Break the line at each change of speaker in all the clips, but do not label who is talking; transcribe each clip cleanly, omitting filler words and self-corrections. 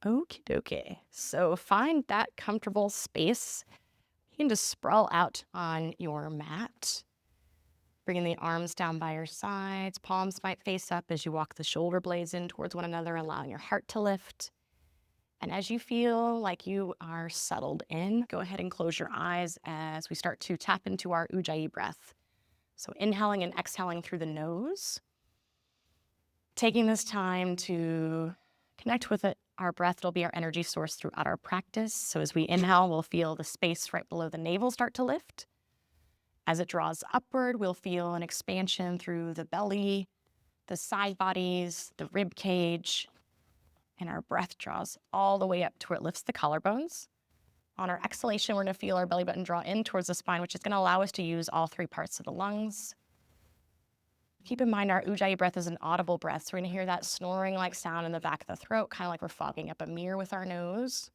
Okie dokie. So find that comfortable space. You can just sprawl out on your mat, bringing the arms down by your sides. Palms might face up as you walk the shoulder blades in towards one another, allowing your heart to lift. And as you feel like you are settled in, go ahead and close your eyes as we start to tap into our Ujjayi breath. So inhaling and exhaling through the nose. Taking this time to connect with it. Our breath will be our energy source throughout our practice. So as we inhale, we'll feel the space right below the navel start to lift. As it draws upward, we'll feel an expansion through the belly, the side bodies, the rib cage, and our breath draws all the way up to where it lifts the collarbones. On our exhalation, we're going to feel our belly button draw in towards the spine, which is going to allow us to use all three parts of the lungs. Keep in mind our Ujjayi breath is an audible breath, so we're going to hear that snoring-like sound in the back of the throat, kind of like we're fogging up a mirror with our nose.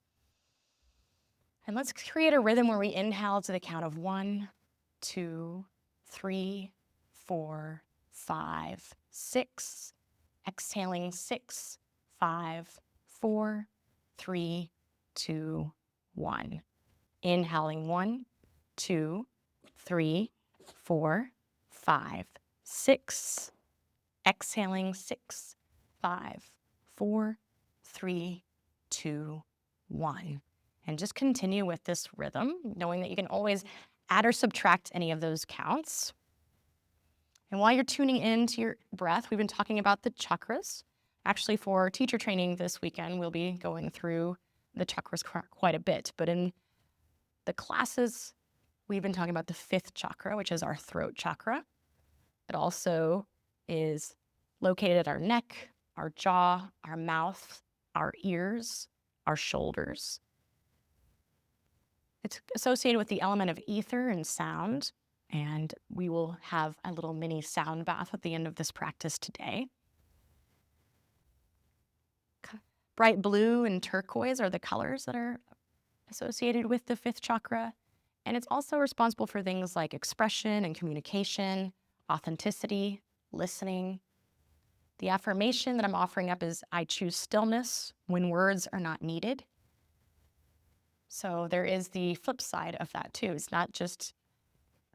And let's create a rhythm where we inhale to the count of 1, 2, 3, 4, 5, 6. Exhaling 6, 5, 4, 3, 2, 1. Inhaling 1, 2, 3, 4, 5, 6. Exhaling 6, 5, 4, 3, 2, 1. And just continue with this rhythm, knowing that you can always add or subtract any of those counts. And while you're tuning into your breath, we've been talking about the chakras. Actually, for teacher training this weekend, we'll be going through the chakras quite a bit. But in the classes, we've been talking about the 5th chakra, which is our throat chakra. It also is located at our neck, our jaw, our mouth, our ears, our shoulders. It's associated with the element of ether and sound, and we will have a little mini sound bath at the end of this practice today. Bright blue and turquoise are the colors that are associated with the 5th chakra, and it's also responsible for things like expression and communication, authenticity, listening. The affirmation that I'm offering up is, I choose stillness when words are not needed. So there is the flip side of that too. It's not just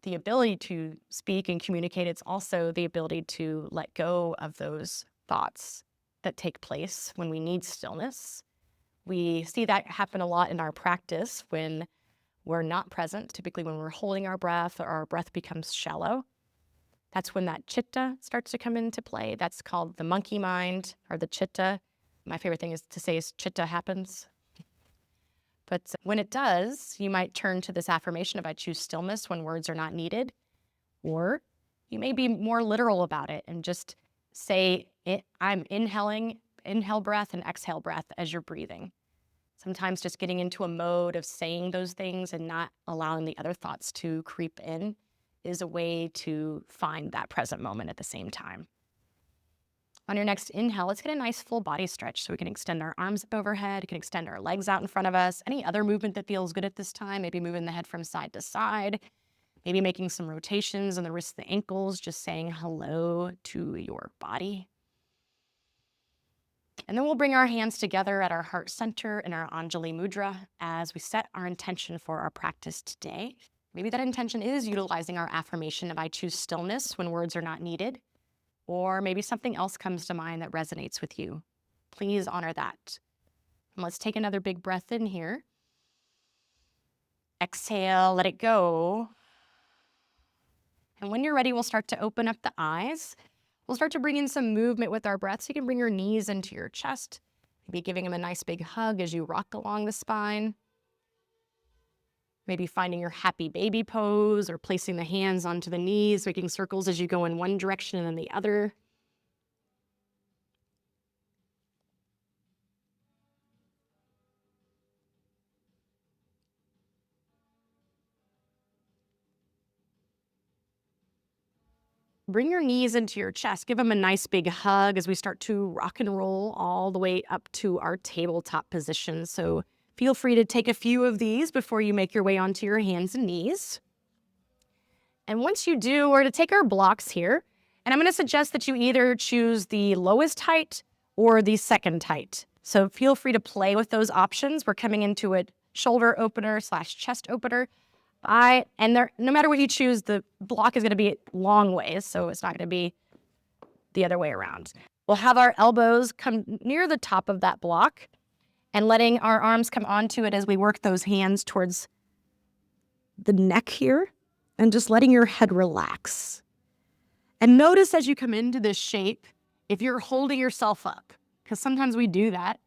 the ability to speak and communicate, it's also the ability to let go of those thoughts that take place when we need stillness. We see that happen a lot in our practice when we're not present, typically when we're holding our breath or our breath becomes shallow. That's when that chitta starts to come into play. That's called the monkey mind or the chitta. My favorite thing is to say is chitta happens. But when it does, you might turn to this affirmation of, I choose stillness when words are not needed. Or you may be more literal about it and just say, I'm inhale breath and exhale breath as you're breathing. Sometimes just getting into a mode of saying those things and not allowing the other thoughts to creep in is a way to find that present moment at the same time. On your next inhale, let's get a nice full body stretch so we can extend our arms up overhead, we can extend our legs out in front of us. Any other movement that feels good at this time, maybe moving the head from side to side, maybe making some rotations in the wrists, the ankles, just saying hello to your body. And then we'll bring our hands together at our heart center in our Anjali Mudra as we set our intention for our practice today. Maybe that intention is utilizing our affirmation of, I choose stillness when words are not needed. Or maybe something else comes to mind that resonates with you. Please honor that. And let's take another big breath in here. Exhale, let it go. And when you're ready, we'll start to open up the eyes. We'll start to bring in some movement with our breath. So you can bring your knees into your chest, maybe giving them a nice big hug as you rock along the spine. Maybe finding your happy baby pose or placing the hands onto the knees, making circles as you go in one direction and then the other. Bring your knees into your chest. Give them a nice big hug as we start to rock and roll all the way up to our tabletop position. So feel free to take a few of these before you make your way onto your hands and knees. And once you do, we're to take our blocks here. And I'm going to suggest that you either choose the lowest height or the second height. So feel free to play with those options. We're coming into a shoulder opener / chest opener. No matter what you choose, the block is going to be long ways, so it's not going to be the other way around. We'll have our elbows come near the top of that block and letting our arms come onto it as we work those hands towards the neck here and just letting your head relax. And notice as you come into this shape, if you're holding yourself up, because sometimes we do that,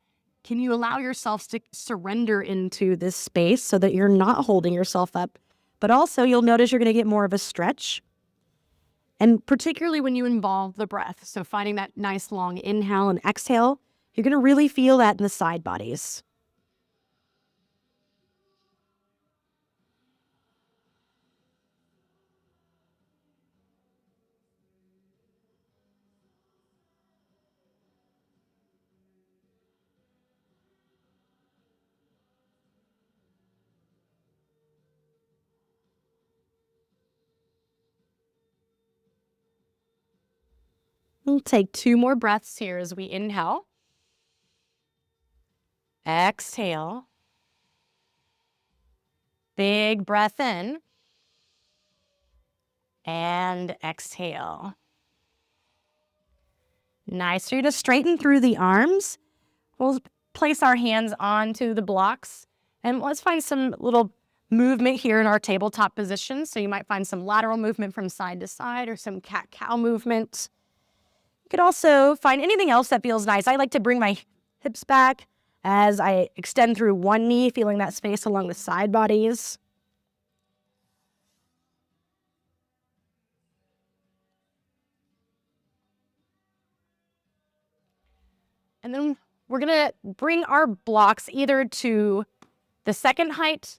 can you allow yourself to surrender into this space so that you're not holding yourself up? But also you'll notice you're going to get more of a stretch. And particularly when you involve the breath, so finding that nice long inhale and exhale, you're going to really feel that in the side bodies. We'll take 2 more breaths here as we inhale. Exhale. Big breath in. And exhale. Nice for you to straighten through the arms. We'll place our hands onto the blocks. And let's find some little movement here in our tabletop position. So you might find some lateral movement from side to side or some cat-cow movement. You could also find anything else that feels nice. I like to bring my hips back as I extend through one knee, feeling that space along the side bodies. And then we're going to bring our blocks either to the second height,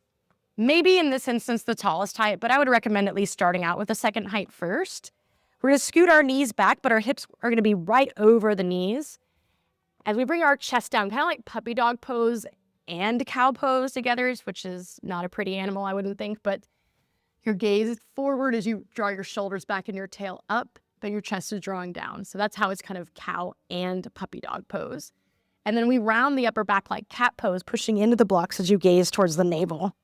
maybe in this instance the tallest height, but I would recommend at least starting out with the second height first. We're going to scoot our knees back, but our hips are going to be right over the knees. As we bring our chest down, kind of like puppy dog pose and cow pose together, which is not a pretty animal, I wouldn't think, but your gaze is forward as you draw your shoulders back and your tail up, but your chest is drawing down. So that's how it's kind of cow and puppy dog pose. And then we round the upper back like cat pose, pushing into the blocks as you gaze towards the navel.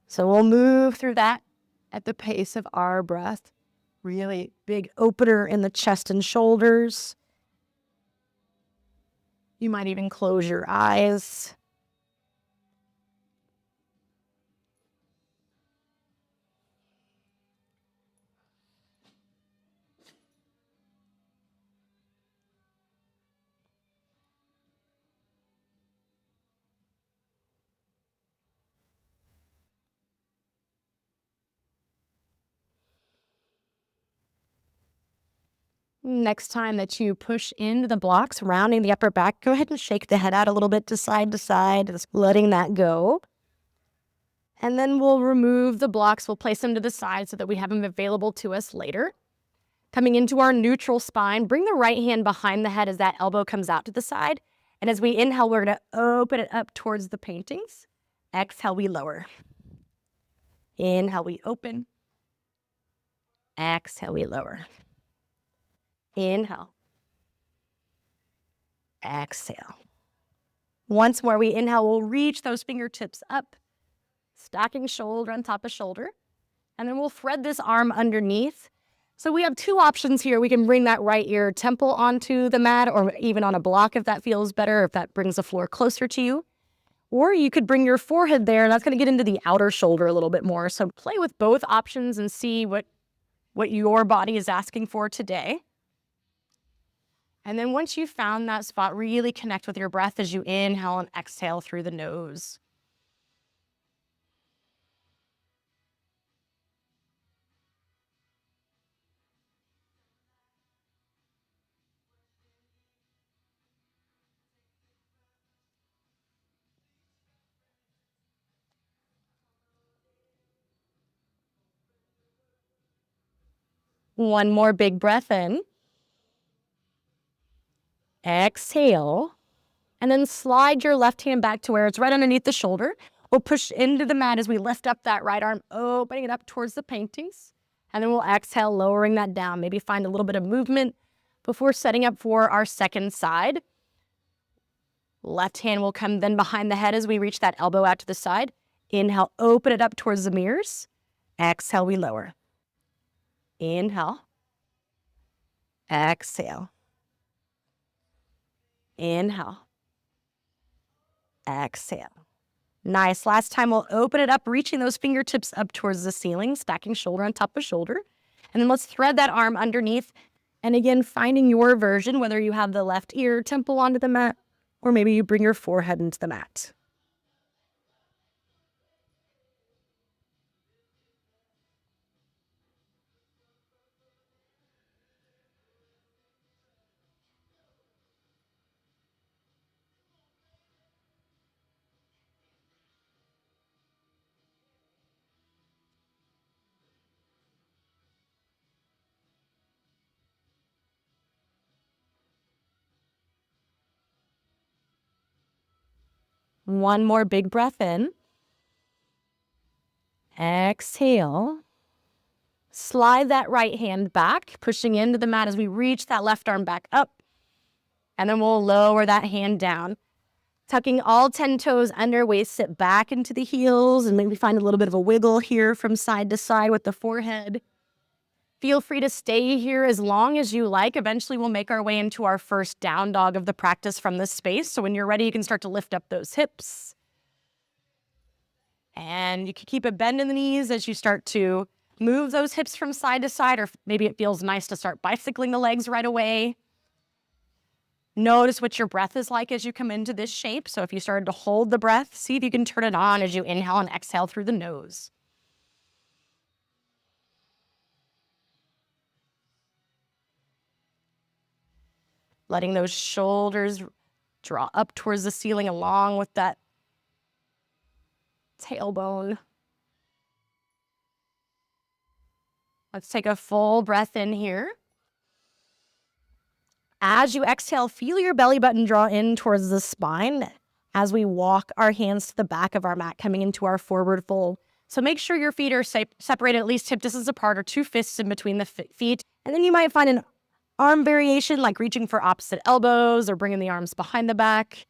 So we'll move through that at the pace of our breath. Really big opener in the chest and shoulders. You might even close your eyes. Next time that you push into the blocks, rounding the upper back, go ahead and shake the head out a little bit to side, just letting that go. And then we'll remove the blocks. We'll place them to the side so that we have them available to us later. Coming into our neutral spine, bring the right hand behind the head as that elbow comes out to the side. And as we inhale, we're going to open it up towards the paintings. Exhale, we lower. Inhale, we open. Exhale, we lower. Inhale. Exhale. Once more, we inhale, we'll reach those fingertips up, stacking shoulder on top of shoulder. And then we'll thread this arm underneath. So we have 2 options here. We can bring that right ear temple onto the mat or even on a block if that feels better, if that brings the floor closer to you. Or you could bring your forehead there, and that's going to get into the outer shoulder a little bit more. So play with both options and see what your body is asking for today. And then once you've found that spot, really connect with your breath as you inhale and exhale through the nose. One more big breath in. Exhale. And then slide your left hand back to where it's right underneath the shoulder. We'll push into the mat as we lift up that right arm, opening it up towards the paintings. And then we'll exhale, lowering that down. Maybe find a little bit of movement before setting up for our second side. Left hand will come then behind the head as we reach that elbow out to the side. Inhale, open it up towards the mirrors. Exhale, we lower. Inhale. Exhale. Inhale. Exhale. Nice. Last time we'll open it up, reaching those fingertips up towards the ceiling, stacking shoulder on top of shoulder. And then let's thread that arm underneath. And again, finding your version, whether you have the left ear temple onto the mat, or maybe you bring your forehead into the mat. One more big breath in. Exhale. Slide that right hand back, pushing into the mat as we reach that left arm back up. And then we'll lower that hand down. Tucking all 10 toes under, waist sit back into the heels, and maybe find a little bit of a wiggle here from side to side with the forehead. Feel free to stay here as long as you like. Eventually, we'll make our way into our first down dog of the practice from this space. So when you're ready, you can start to lift up those hips. And you can keep a bend in the knees as you start to move those hips from side to side, or maybe it feels nice to start bicycling the legs right away. Notice what your breath is like as you come into this shape. So if you started to hold the breath, see if you can turn it on as you inhale and exhale through the nose. Letting those shoulders draw up towards the ceiling along with that tailbone. Let's take a full breath in here. As you exhale, feel your belly button draw in towards the spine as we walk our hands to the back of our mat, coming into our forward fold. So make sure your feet are separated at least hip distance apart, or 2 fists in between the feet. And then you might find an arm variation, like reaching for opposite elbows or bringing the arms behind the back.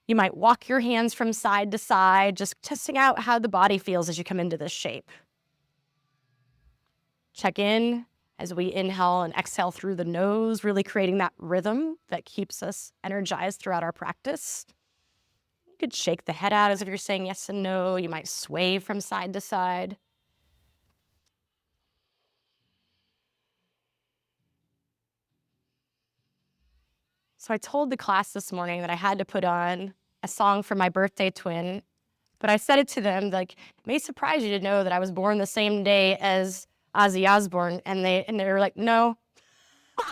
You might walk your hands from side to side, just testing out how the body feels as you come into this shape. Check in as we inhale and exhale through the nose, really creating that rhythm that keeps us energized throughout our practice. You could shake the head out as if you're saying yes and no. You might sway from side to side. So I told the class this morning that I had to put on a song for my birthday twin, but I said it to them, like, it may surprise you to know that I was born the same day as Ozzy Osbourne, and they were like, no. I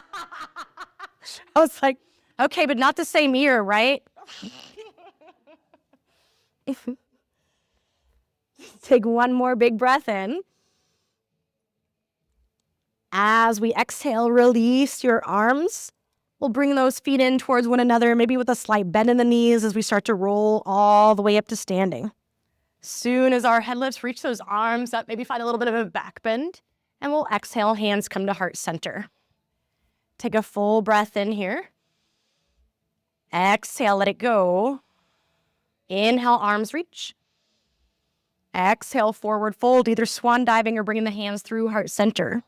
was like, okay, but not the same year, right? Take one more big breath in. As we exhale, release your arms. We'll bring those feet in towards one another, maybe with a slight bend in the knees as we start to roll all the way up to standing. Soon as our head lifts, reach those arms up, maybe find a little bit of a back bend, and we'll exhale, hands come to heart center. Take a full breath in here. Exhale, let it go. Inhale, arms reach. Exhale, forward fold, either swan diving or bringing the hands through heart center.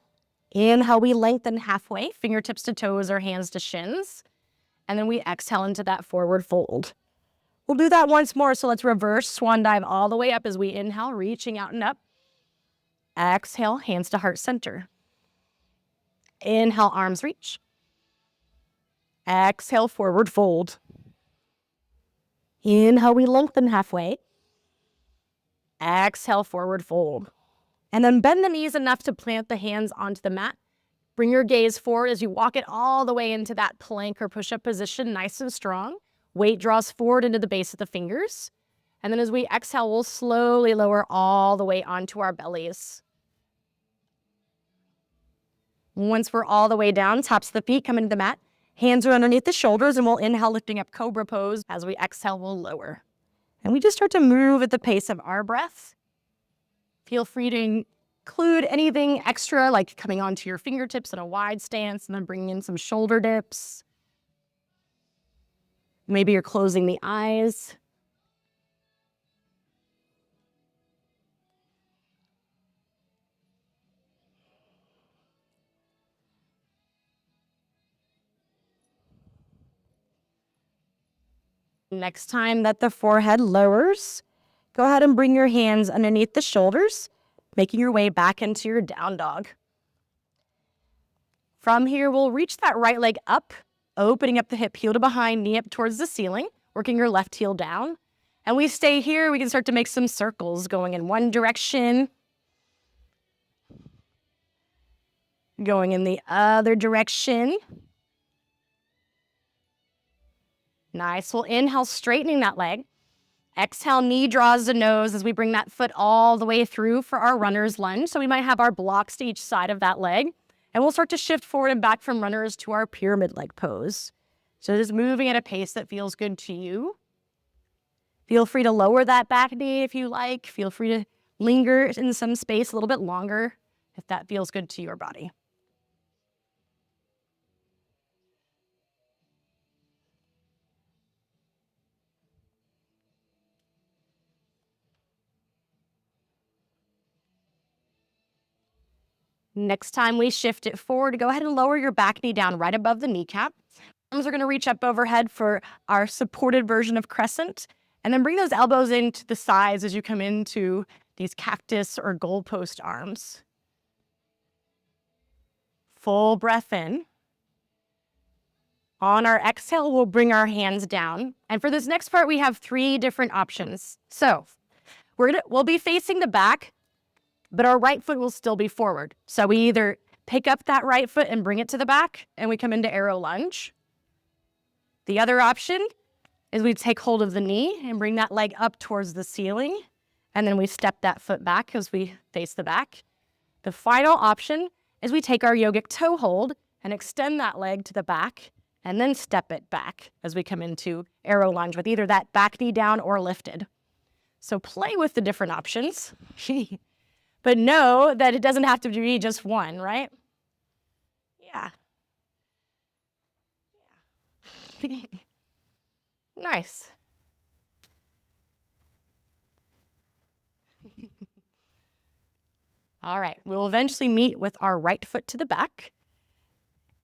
Inhale, we lengthen halfway, fingertips to toes or hands to shins. And then we exhale into that forward fold. We'll do that once more, so let's reverse swan dive all the way up as we inhale, reaching out and up. Exhale, hands to heart center. Inhale, arms reach. Exhale, forward fold. Inhale, we lengthen halfway. Exhale, forward fold. And then bend the knees enough to plant the hands onto the mat. Bring your gaze forward as you walk it all the way into that plank or push-up position, nice and strong. Weight draws forward into the base of the fingers. And then as we exhale, we'll slowly lower all the way onto our bellies. Once we're all the way down, tops of the feet come into the mat. Hands are underneath the shoulders, and we'll inhale, lifting up Cobra pose. As we exhale, we'll lower. And we just start to move at the pace of our breath. Feel free to include anything extra, like coming onto your fingertips in a wide stance and then bringing in some shoulder dips. Maybe you're closing the eyes. Next time that the forehead lowers, go ahead and bring your hands underneath the shoulders, making your way back into your down dog. From here, we'll reach that right leg up, opening up the hip, heel to behind, knee up towards the ceiling, working your left heel down. And we stay here. We can start to make some circles going in one direction, going in the other direction. Nice. We'll inhale, straightening that leg. Exhale, knee draws the nose as we bring that foot all the way through for our runner's lunge. So we might have our blocks to each side of that leg. And we'll start to shift forward and back from runners to our pyramid leg pose. So just moving at a pace that feels good to you. Feel free to lower that back knee if you like. Feel free to linger in some space a little bit longer if that feels good to your body. Next time we shift it forward, go ahead and lower your back knee down right above the kneecap. Arms are going to reach up overhead for our supported version of Crescent. And then bring those elbows into the sides as you come into these cactus or goalpost arms. Full breath in. On our exhale, we'll bring our hands down. And for this next part, we have 3 different options. So we'll be facing the back, but our right foot will still be forward. So we either pick up that right foot and bring it to the back, and we come into arrow lunge. The other option is we take hold of the knee and bring that leg up towards the ceiling, and then we step that foot back as we face the back. The final option is we take our yogic toe hold and extend that leg to the back, and then step it back as we come into arrow lunge with either that back knee down or lifted. So play with the different options. But know that it doesn't have to be just one, right? Yeah. Nice. All right, we'll eventually meet with our right foot to the back,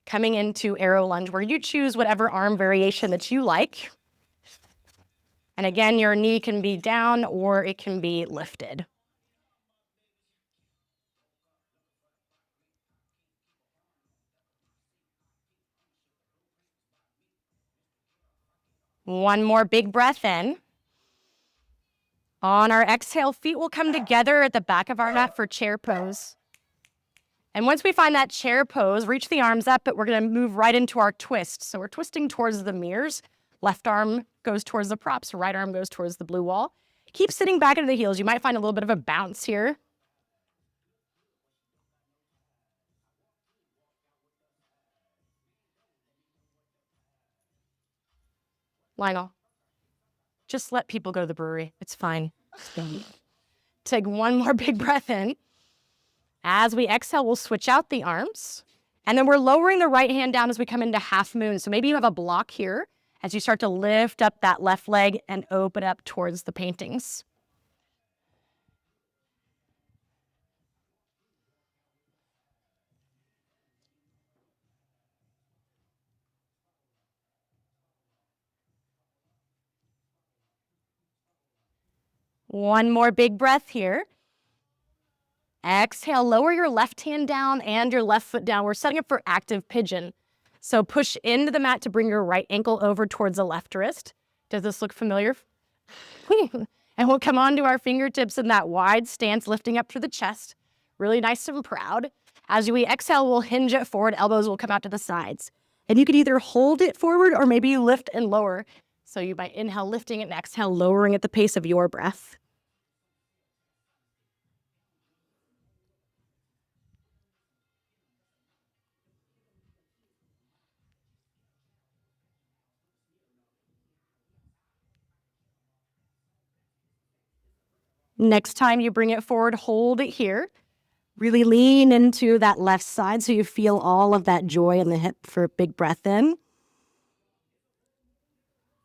coming into arrow lunge where you choose whatever arm variation that you like. And again, your knee can be down or it can be lifted. One more big breath in. On our exhale, feet will come together at the back of our mat for chair pose. And once we find that chair pose, reach the arms up, but we're going to move right into our twist. So we're twisting towards the mirrors. Left arm goes towards the props, right arm goes towards the blue wall. Keep sitting back into the heels. You might find a little bit of a bounce here. Lionel, just let people go to the brewery. It's fine. Take one more big breath in. As we exhale, we'll switch out the arms. And then we're lowering the right hand down as we come into half moon. So maybe you have a block here as you start to lift up that left leg and open up towards the paintings. One more big breath here. Exhale, lower your left hand down and your left foot down. We're setting up for active pigeon. So push into the mat to bring your right ankle over towards the left wrist. Does this look familiar? And we'll come onto our fingertips in that wide stance, lifting up through the chest. Really nice and proud. As we exhale, we'll hinge it forward. Elbows will come out to the sides. And you can either hold it forward or maybe you lift and lower. So you might inhale, lifting it, and exhale, lowering at the pace of your breath. Next time you bring it forward, hold it here. Really lean into that left side so you feel all of that joy in the hip for a big breath in.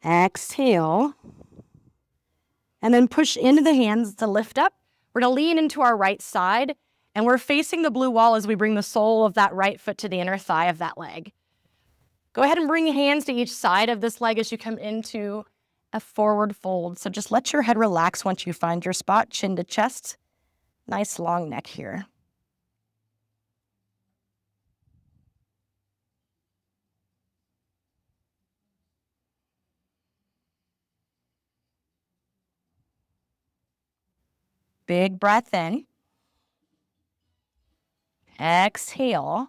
Exhale. And then push into the hands to lift up. We're going to lean into our right side, and we're facing the blue wall as we bring the sole of that right foot to the inner thigh of that leg. Go ahead and bring your hands to each side of this leg as you come into a forward fold. So just let your head relax once you find your spot, chin to chest. Nice long neck here. Big breath in. Exhale.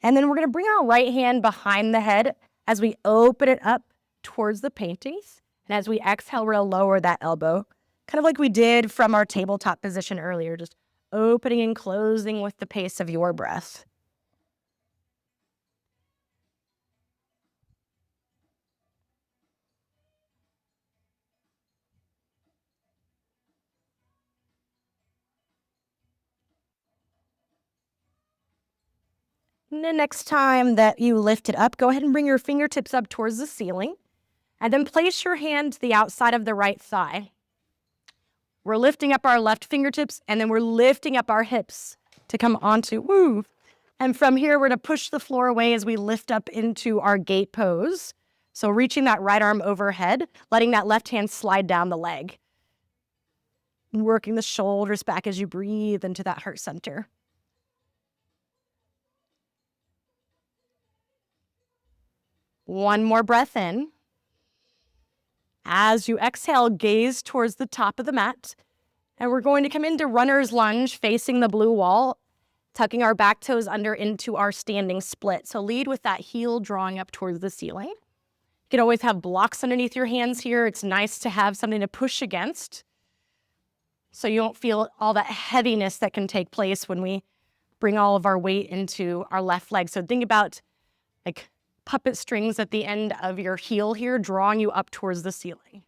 And then we're going to bring our right hand behind the head as we open it up towards the paintings. And as we exhale, we're going to lower that elbow, kind of like we did from our tabletop position earlier, just opening and closing with the pace of your breath. And the next time that you lift it up, go ahead and bring your fingertips up towards the ceiling. And then place your hand to the outside of the right thigh. We're lifting up our left fingertips, and then we're lifting up our hips to come onto, woo. And from here, we're going to push the floor away as we lift up into our gate pose. So reaching that right arm overhead, letting that left hand slide down the leg. Working the shoulders back as you breathe into that heart center. One more breath in. As you exhale, gaze towards the top of the mat. And we're going to come into runner's lunge facing the blue wall, tucking our back toes under into our standing split. So lead with that heel drawing up towards the ceiling. You can always have blocks underneath your hands here. It's nice to have something to push against so you don't feel all that heaviness that can take place when we bring all of our weight into our left leg. So think about like puppet strings at the end of your heel here, drawing you up towards the ceiling.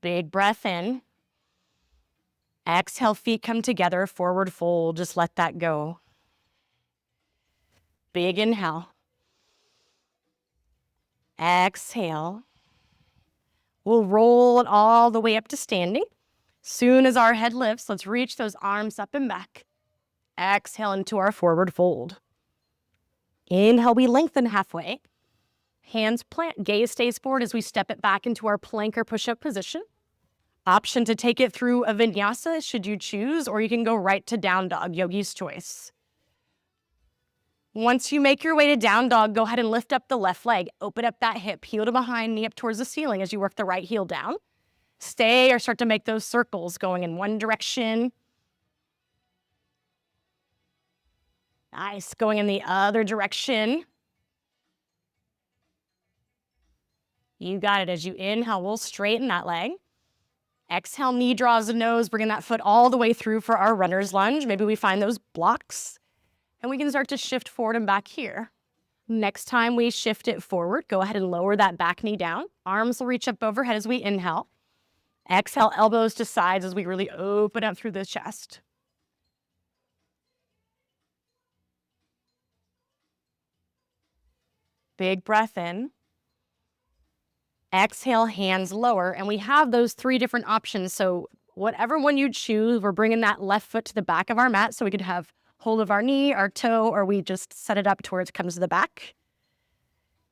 Big breath in. Exhale, feet come together, forward fold. Just let that go. Big inhale. Exhale. We'll roll it all the way up to standing. Soon as our head lifts, let's reach those arms up and back. Exhale into our forward fold. Inhale, we lengthen halfway. Hands plant, gaze stays forward as we step it back into our plank or push-up position. Option to take it through a vinyasa should you choose, or you can go right to down dog, yogi's choice. Once you make your way to down dog, go ahead and lift up the left leg. Open up that hip, heel to behind, knee up towards the ceiling as you work the right heel down. Stay or start to make those circles going in one direction. Nice, going in the other direction. You got it. As you inhale, we'll straighten that leg. Exhale, knee draws the nose, bringing that foot all the way through for our runner's lunge. Maybe we find those blocks, and we can start to shift forward and back here. Next time we shift it forward, go ahead and lower that back knee down. Arms will reach up overhead as we inhale. Exhale, elbows to sides as we really open up through the chest. Big breath in. Exhale, hands lower, and we have those three different options. So whatever one you choose, we're bringing that left foot to the back of our mat so we could have hold of our knee, our toe, or we just set it up towards it comes to the back.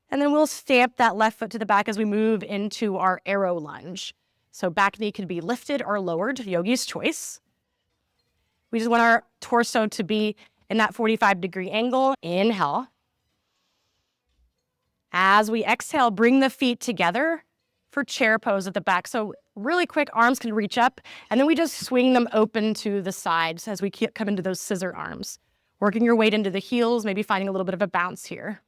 And then we'll stamp that left foot to the back as we move into our arrow lunge. So back knee can be lifted or lowered, yogi's choice. We just want our torso to be in that 45-degree angle. Inhale. As we exhale, bring the feet together for chair pose at the back. So really quick, arms can reach up, and then we just swing them open to the sides as we come into those scissor arms. Working your weight into the heels, maybe finding a little bit of a bounce here.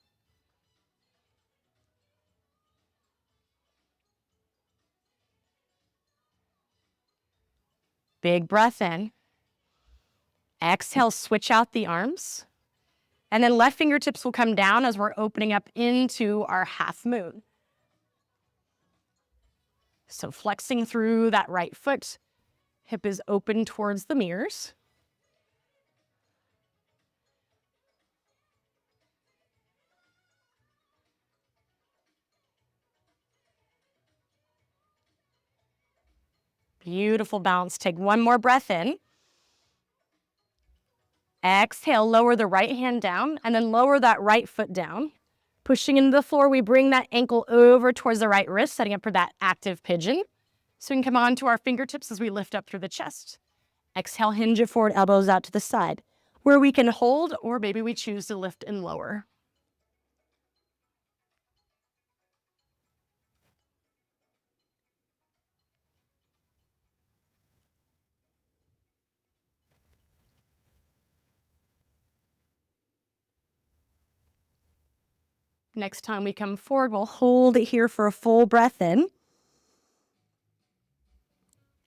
Big breath in. Exhale, switch out the arms. And then left fingertips will come down as we're opening up into our half moon. So flexing through that right foot, hip is open towards the mirrors. Beautiful balance. Take one more breath in. Exhale, lower the right hand down and then lower that right foot down. Pushing into the floor, we bring that ankle over towards the right wrist, setting up for that active pigeon. So we can come on to our fingertips as we lift up through the chest. Exhale, hinge it forward, elbows out to the side, where we can hold or maybe we choose to lift and lower. Next time we come forward, we'll hold it here for a full breath in.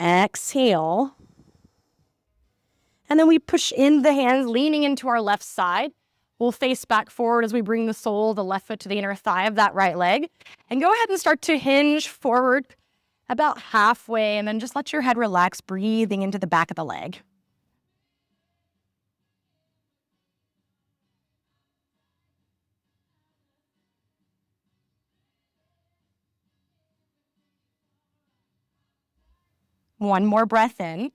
Exhale. And then we push in the hands, leaning into our left side. We'll face back forward as we bring the sole, the left foot to the inner thigh of that right leg. And go ahead and start to hinge forward about halfway, and then just let your head relax, breathing into the back of the leg. One more breath in.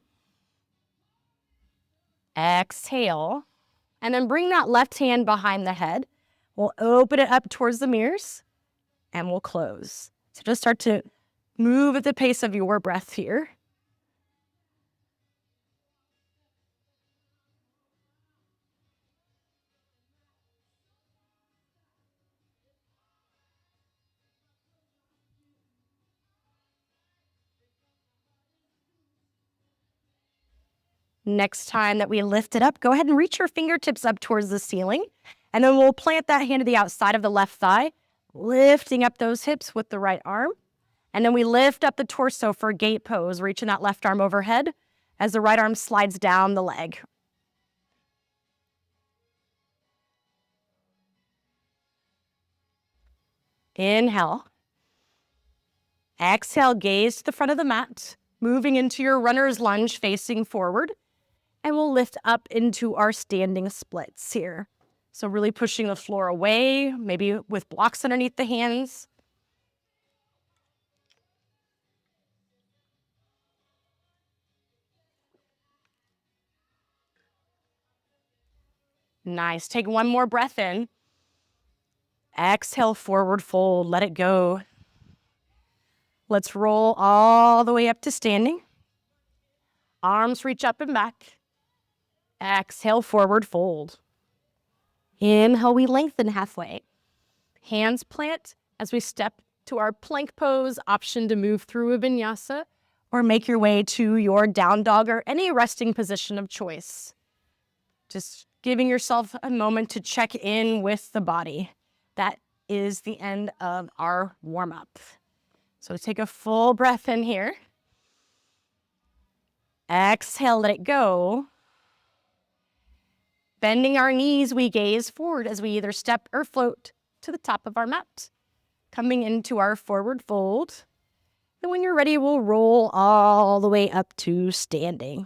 Exhale. And then bring that left hand behind the head. We'll open it up towards the mirrors and we'll close. So just start to move at the pace of your breath here. Next time that we lift it up, go ahead and reach your fingertips up towards the ceiling. And then we'll plant that hand to the outside of the left thigh, lifting up those hips with the right arm. And then we lift up the torso for gate pose, reaching that left arm overhead as the right arm slides down the leg. Inhale. Exhale, gaze to the front of the mat, moving into your runner's lunge facing forward. And we'll lift up into our standing splits here. So really pushing the floor away, maybe with blocks underneath the hands. Nice. Take one more breath in. Exhale, forward fold. Let it go. Let's roll all the way up to standing. Arms reach up and back. Exhale, forward fold. Inhale, we lengthen halfway. Hands plant as we step to our plank pose, option to move through a vinyasa or make your way to your down dog or any resting position of choice. Just giving yourself a moment to check in with the body. That is the end of our warm-up. So take a full breath in here. Exhale, let it go. Bending our knees, we gaze forward as we either step or float to the top of our mat. Coming into our forward fold. And when you're ready, we'll roll all the way up to standing.